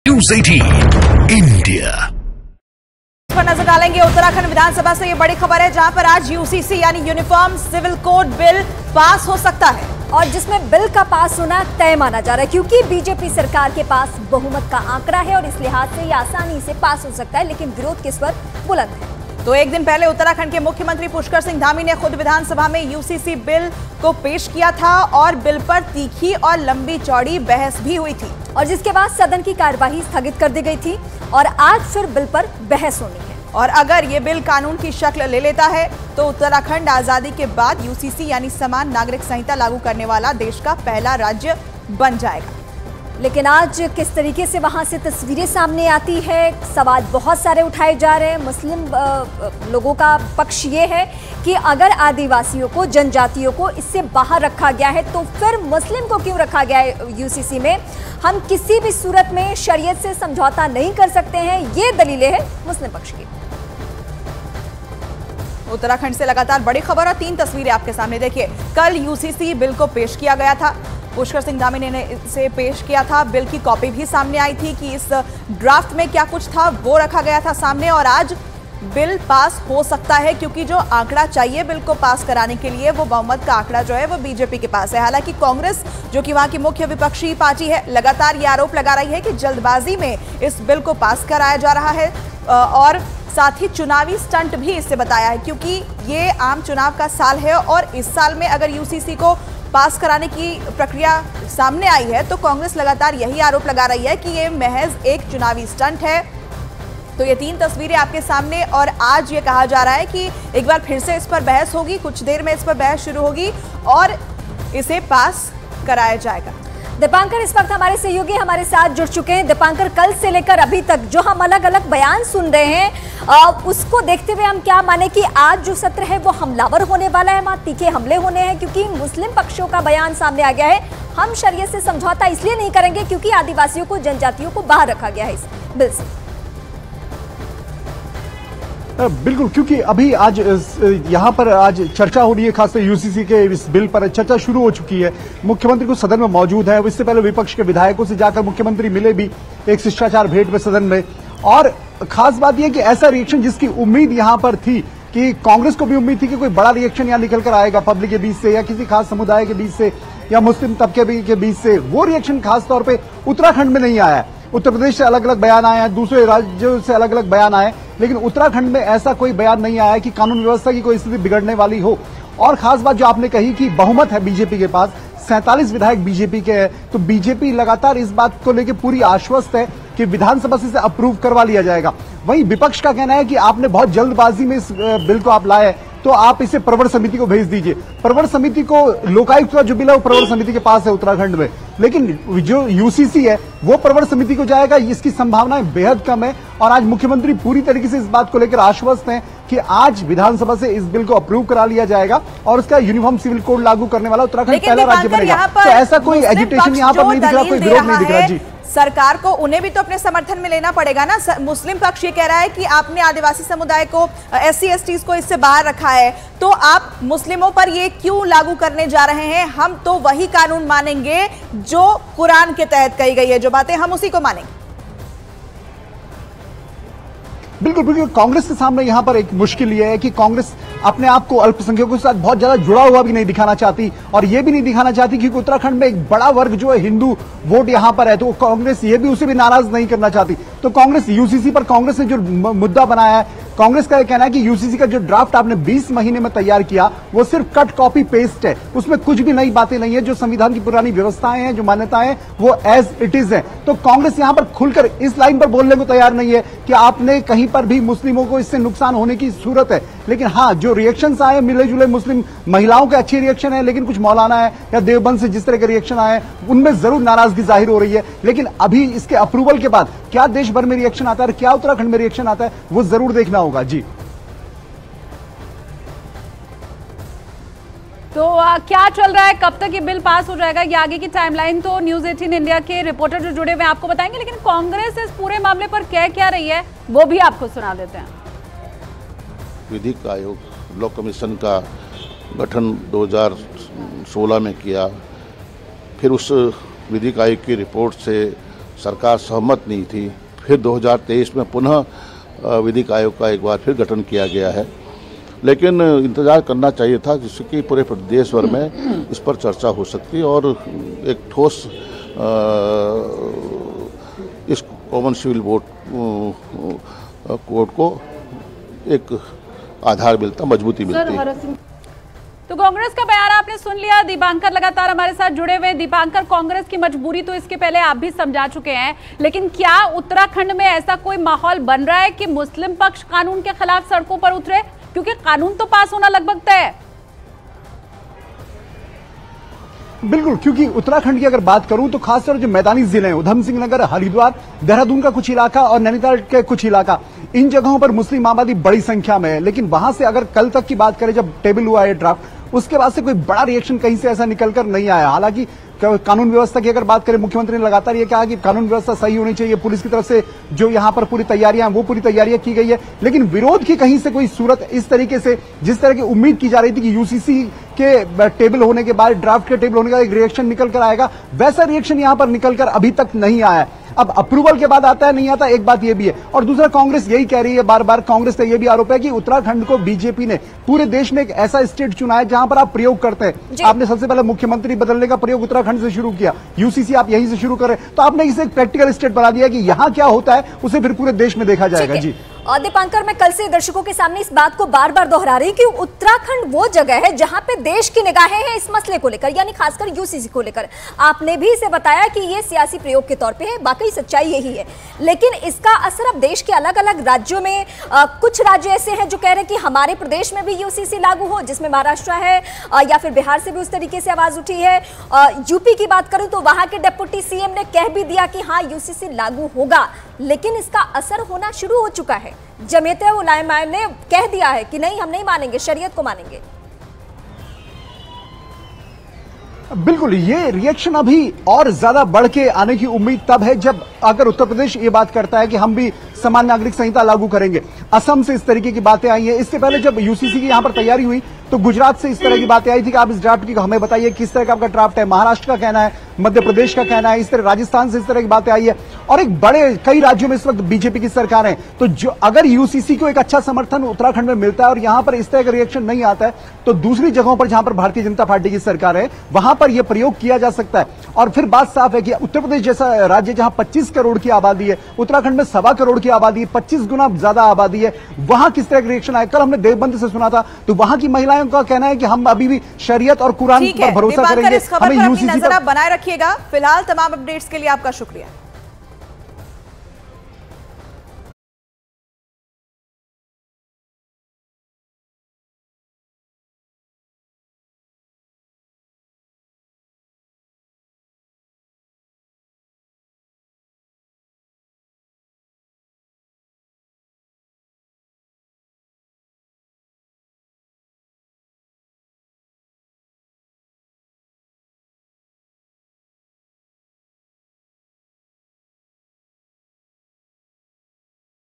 News 18 India पर नजर डालेंगे। उत्तराखंड विधानसभा से ये बड़ी खबर है, जहां पर आज यूसीसी यानी uniform civil code bill pass हो सकता है और जिसमें बिल का पास होना तय माना जा रहा है, क्योंकि बीजेपी सरकार के पास बहुमत का आंकड़ा है और इस लिहाज से ये आसानी से पास हो सकता है, लेकिन विरोध के स्वर बुलंद है। तो एक दिन पहले उत्तराखंड के मुख्यमंत्री पुष्कर सिंह धामी ने खुद विधानसभा में यूसीसी बिल को पेश किया था और बिल पर तीखी और लंबी चौड़ी बहस भी हुई थी और जिसके बाद सदन की कार्यवाही स्थगित कर दी गई थी और आज फिर बिल पर बहस होनी है। और अगर ये बिल कानून की शक्ल ले लेता है तो उत्तराखंड आजादी के बाद यूसीसी यानी समान नागरिक संहिता लागू करने वाला देश का पहला राज्य बन जाएगा। लेकिन आज किस तरीके से वहां से तस्वीरें सामने आती है, सवाल बहुत सारे उठाए जा रहे हैं। मुस्लिम लोगों का पक्ष ये है कि अगर आदिवासियों को, जनजातियों को इससे बाहर रखा गया है तो फिर मुस्लिम को क्यों रखा गया है यूसीसी में। हम किसी भी सूरत में शरीयत से समझौता नहीं कर सकते हैं, ये दलीलें हैं मुस्लिम पक्ष की। उत्तराखंड से लगातार बड़ी खबर और 3 तस्वीरें आपके सामने देखिए। कल यूसीसी बिल को पेश किया गया था, पुष्कर सिंह धामी ने इसे पेश किया था। बिल की कॉपी भी सामने आई थी कि इस ड्राफ्ट में क्या कुछ था, वो रखा गया था सामने। और आज बिल पास हो सकता है, क्योंकि जो आंकड़ा चाहिए बिल को पास कराने के लिए, वो बहुमत का आंकड़ा जो है वो बीजेपी के पास है। हालांकि कांग्रेस, जो कि वहां की मुख्य विपक्षी पार्टी है, लगातार ये आरोप लगा रही है कि जल्दबाजी में इस बिल को पास कराया जा रहा है और साथ ही चुनावी स्टंट भी इससे बताया है, क्योंकि ये आम चुनाव का साल है और इस साल में अगर यूसीसी को पास कराने की प्रक्रिया सामने आई है तो कांग्रेस लगातार यही आरोप लगा रही है कि ये महज एक चुनावी स्टंट है। तो ये 3 तस्वीरें आपके सामने और आज ये कहा जा रहा है कि एक बार फिर से इस पर बहस होगी, कुछ देर में इस पर बहस शुरू होगी और इसे पास कराया जाएगा। दीपांकर इस वक्त हमारे सहयोगी हमारे साथ जुड़ चुके हैं। दीपांकर, कल से लेकर अभी तक जो हम अलग अलग बयान सुन रहे हैं उसको देखते हुए हम क्या माने कि आज जो सत्र है वो हमलावर होने वाला है, वहां तीखे हमले होने हैं, क्योंकि मुस्लिम पक्षों का बयान सामने आ गया है। हम शरीयत से समझौता इसलिए नहीं करेंगे क्योंकि आदिवासियों को, जनजातियों को बाहर रखा गया है इस बिल से। बिल्कुल, क्योंकि अभी आज यहाँ पर आज चर्चा हो रही है, खासकर यूसीसी के इस बिल पर चर्चा शुरू हो चुकी है। मुख्यमंत्री को सदन में मौजूद है, इससे पहले विपक्ष के विधायकों से जाकर मुख्यमंत्री मिले भी एक शिष्टाचार भेंट में सदन में। और खास बात यह कि ऐसा रिएक्शन जिसकी उम्मीद यहाँ पर थी, कि कांग्रेस को भी उम्मीद थी कि कोई बड़ा रिएक्शन यहाँ निकल कर आएगा पब्लिक के बीच से या किसी खास समुदाय के बीच से या मुस्लिम तबके के बीच से, वो रिएक्शन खासतौर पर उत्तराखंड में नहीं आया। उत्तर प्रदेश से अलग अलग बयान आए हैं, दूसरे राज्यों से अलग अलग बयान आए, लेकिन उत्तराखंड में ऐसा कोई बयान नहीं आया कि कानून व्यवस्था की कोई स्थिति बिगड़ने वाली हो। और खास बात जो आपने कही कि बहुमत है बीजेपी के पास, 47 विधायक बीजेपी के हैं, तो बीजेपी लगातार इस बात को लेकर पूरी आश्वस्त है कि विधानसभा से इसे अप्रूव करवा लिया जाएगा। वहीं विपक्ष का कहना है कि आपने बहुत जल्दबाजी में इस बिल को आप लाए, तो आप इसे प्रवर समिति को भेज दीजिए। प्रवर समिति को, लोकायुक्त का जो बिल है वो प्रवर समिति के पास है उत्तराखंड में, लेकिन जो यूसीसी है वो प्रवर समिति को जाएगा, इसकी संभावनाएं बेहद कम है। और आज मुख्यमंत्री पूरी तरीके से इस बात को लेकर आश्वस्त हैं कि आज विधानसभा से इस बिल को अप्रूव करा लिया जाएगा और उसका यूनिफॉर्म सिविल कोड लागू करने वाला उत्तराखंड पहला राज्य बनेगा। तो ऐसा कोई एजिटेशन यहाँ पर नहीं दिख रहा, कोई विरोध नहीं दिख रहा। जी, सरकार को उन्हें भी तो अपने समर्थन में लेना पड़ेगा ना। मुस्लिम पक्ष ये कह रहा है कि आपने आदिवासी समुदाय को, SC/STs को इससे बाहर रखा है, तो आप मुस्लिमों पर ये क्यों लागू करने जा रहे हैं। हम तो वही कानून मानेंगे जो कुरान के तहत कही गई है, जो बातें हम उसी को मानेंगे। बिल्कुल बिल्कुल, कांग्रेस के सामने यहाँ पर एक मुश्किल ये है कि कांग्रेस अपने आप को अल्पसंख्यकों के साथ बहुत ज्यादा जुड़ा हुआ भी नहीं दिखाना चाहती और ये भी नहीं दिखाना चाहती क्योंकि उत्तराखंड में एक बड़ा वर्ग जो है हिंदू वोट यहाँ पर है, तो कांग्रेस ये भी उसे भी नाराज नहीं करना चाहती। तो कांग्रेस यूसीसी पर कांग्रेस ने जो मुद्दा बनाया है, कांग्रेस का यह कहना है कि यूसीसी का जो ड्राफ्ट आपने 20 महीने में तैयार किया वो सिर्फ कट कॉपी पेस्ट है, उसमें कुछ भी नई बातें नहीं है। जो संविधान की पुरानी व्यवस्थाएं हैं, जो मान्यताएं हैं, वो एज इट इज है। तो कांग्रेस यहां पर खुलकर इस लाइन पर बोलने को तैयार नहीं है कि आपने कहीं पर भी मुस्लिमों को इससे नुकसान होने की सूरत है। लेकिन हाँ, जो रिएक्शंस आए मिले जुले मुस्लिम महिलाओं के अच्छे रिएक्शन है, लेकिन कुछ मौलाना है या देवबंद से जिस तरह के रिएक्शन आए उनमें जरूर नाराजगी जाहिर हो रही है। लेकिन अभी इसके अप्रूवल के बाद क्या देश भर में रिएक्शन आता है, क्या उत्तराखंड में रिएक्शन आता है, वो जरूर देखना होगा। जी, तो क्या चल रहा है, कब तक ये बिल पास हो जाएगा, ये आगे की टाइमलाइन तो न्यूज़ 18 इंडिया के रिपोर्टर जो जुड़े हुए आपको बताएंगे। लेकिन कांग्रेस इस पूरे मामले पर कह क्या रही है वो भी आपको सुना देते हैं। विधिक आयोग, लॉ कमीशन का गठन 2016 में किया, फिर उस विधिक आयोग की रिपोर्ट से सरकार सहमत नहीं थी। फिर 2023 में पुनः विधिक आयोग का एक बार फिर गठन किया गया है, लेकिन इंतजार करना चाहिए था जिससे कि पूरे प्रदेश भर में इस पर चर्चा हो सकती और एक ठोस इस कॉमन सिविल कोड को एक आधार मिलता, मजबूती मिलती। तो कांग्रेस का बयान आपने सुन लिया। दीपांकर लगातार हमारे साथ जुड़े हुए। दीपांकर, कांग्रेस की मजबूरी तो इसके पहले आप भी समझा चुके हैं, लेकिन क्या उत्तराखंड में ऐसा कोई माहौल बन रहा है कि मुस्लिम पक्ष कानून के खिलाफ सड़कों पर उतरे? क्योंकि कानून तो पास होना लगभग तय है। बिल्कुल, क्योंकि उत्तराखंड की अगर बात करूं तो खासकर जो मैदानी जिले हैं, उधम सिंह नगर, हरिद्वार, देहरादून का कुछ इलाका और नैनीताल के कुछ इलाका, इन जगहों पर मुस्लिम आबादी बड़ी संख्या में है। लेकिन वहां से अगर कल तक की बात करें, जब टेबल हुआ है ड्राफ्ट, उसके बाद से कोई बड़ा रिएक्शन कहीं से ऐसा निकलकर नहीं आया। हालांकि कानून व्यवस्था की अगर बात करें, मुख्यमंत्री ने लगातार ये कहा कि कानून व्यवस्था सही होनी चाहिए, पुलिस की तरफ से जो यहां पर पूरी तैयारियां वो पूरी तैयारियां की गई है। लेकिन विरोध की कहीं से कोई सूरत इस तरीके से, जिस तरह की उम्मीद की जा रही थी कि यूसीसी के टेबल होने के बाद, ड्राफ्ट के टेबल होने का एक रिएक्शन निकल कर आएगा, वैसा रिएक्शन यहां पर निकलकर अभी तक नहीं आया है। अब अप्रूवल के बाद आता है नहीं आता, एक बात यह भी है। और दूसरा, कांग्रेस यही कह रही है बार बार, कांग्रेस का यह भी आरोप है कि उत्तराखंड को बीजेपी ने पूरे देश में एक ऐसा स्टेट चुना है जहां पर आप प्रयोग करते हैं। आपने सबसे पहले मुख्यमंत्री बदलने का प्रयोग उत्तराखंड से शुरू किया, यूसीसी आप यहीं से शुरू करें, तो आपने इसे एक प्रैक्टिकल स्टेट बना दिया कि यहां क्या होता है उसे फिर पूरे देश में देखा जाएगा। जी दीपांकर, मैं कल से दर्शकों के सामने इस बात को बार बार दोहरा रही कि उत्तराखंड वो जगह है जहां पे देश की निगाहें हैं इस मसले को लेकर, यानी खासकर यूसीसी को लेकर। आपने भी इसे बताया कि ये सियासी प्रयोग के तौर पे है, वाकई सच्चाई यही है। लेकिन इसका असर अब देश के अलग अलग राज्यों में, कुछ राज्य ऐसे हैं जो कह रहे हैं कि हमारे प्रदेश में भी यूसीसी लागू हो, जिसमें महाराष्ट्र है, या फिर बिहार से भी उस तरीके से आवाज उठी है। यूपी की बात करूं तो वहां के डिप्टी सीएम ने कह भी दिया कि हाँ यूसीसी लागू होगा, लेकिन इसका असर होना शुरू हो चुका है। जमीयत उलमा ने कह दिया है कि नहीं, हम नहीं मानेंगे, शरीयत को मानेंगे। बिल्कुल, ये रिएक्शन अभी और ज्यादा बढ़ के आने की उम्मीद तब है जब अगर उत्तर प्रदेश ये बात करता है कि हम भी समान नागरिक संहिता लागू करेंगे। असम से इस तरीके की बातें आई है। इससे पहले जब यूसीसी की यहां पर तैयारी हुई तो गुजरात से इस तरह की बातें आई थी कि आप इस ड्राफ्ट की हमें बताइए किस तरह का आपका ड्राफ्ट है। महाराष्ट्र का कहना है, मध्य प्रदेश का कहना है, इस तरह राजस्थान से इस तरह की बातें आई है। और एक बड़े कई राज्यों में इस वक्त बीजेपी की सरकार है, तो जो अगर यूसीसी को एक अच्छा समर्थन उत्तराखंड में मिलता है और यहां पर इस तरह का रिएक्शन नहीं आता है, तो दूसरी जगहों पर जहां पर भारतीय जनता पार्टी की सरकार है वहां पर यह प्रयोग किया जा सकता है। और फिर बात साफ है कि उत्तर प्रदेश जैसा राज्य जहां 25 करोड़ की आबादी है, उत्तराखंड में 1.25 करोड़ की आबादी है, 25 गुना ज्यादा आबादी है, वहां किस तरह का रिएक्शन आया। कल हमने देवबंद से सुना था, तो वहां की महिलाओं का कहना है कि हम अभी भी शरीयत और कुरान पर भरोसा करेंगे, हमें यूसीसी पर बनाए रखिएगा। फिलहाल तमाम अपडेट्स के लिए आपका शुक्रिया।